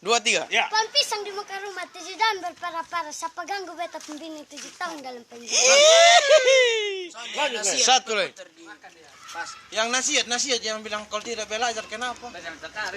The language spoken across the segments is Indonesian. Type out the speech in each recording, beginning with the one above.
2, 3. Ya. Pohon pisang di muka rumah 7 dan berpara-para. Siapa ganggu beta pembini 7 tahun dalam penjara. Lanjut, Le. Satu lagi. Yang nasihat yang bilang kalau tidak belajar kenapa?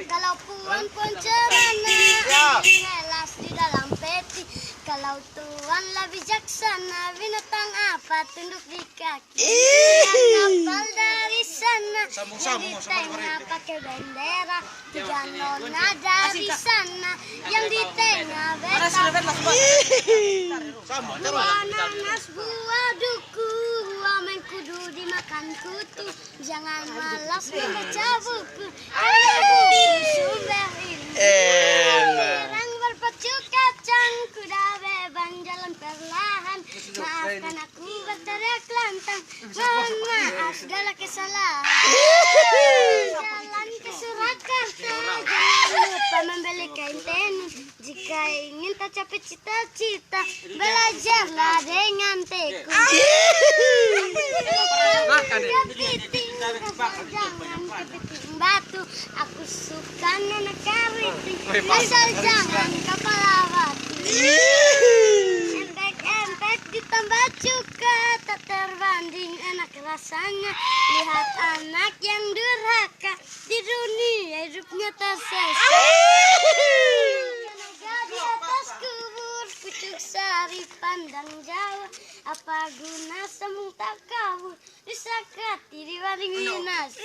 Kalau puan cerana, ngelas di dalam peti. Kalau tuan lebih bijaksana, binatang apa tunduk di kaki. Kapal dari sana, yang di tengah pakai bendera. 3 nona dari sana, yang di tengah beta. Buah nanas, buah duku, wamen kudu dimakan kutu. Jangan malas membaca buku, karena buku sumber ilmu. Orang berpacu kacang, kuda bebang jalan perlahan. Maafkan aku berteriak lantang, mohon maaf segala kesalahan. Jalan ke Surakarta, jangan lupa membeli kain tenun. Jika ingin tercapai cita-cita, belajarlah dengan tekun. Kepiting, jangan kepiting batu. Aku suka nona keriting, asal jangan kepala batu. Empek-empek ditambah cuka, tak terbanding enak rasanya. Lihat anak yang durhaka, di dunia hidupnya tersesat. Di atas kubur, pucuk sari pandang Jawa. Apa guna semung tak kabur, disakati dibanding binasa.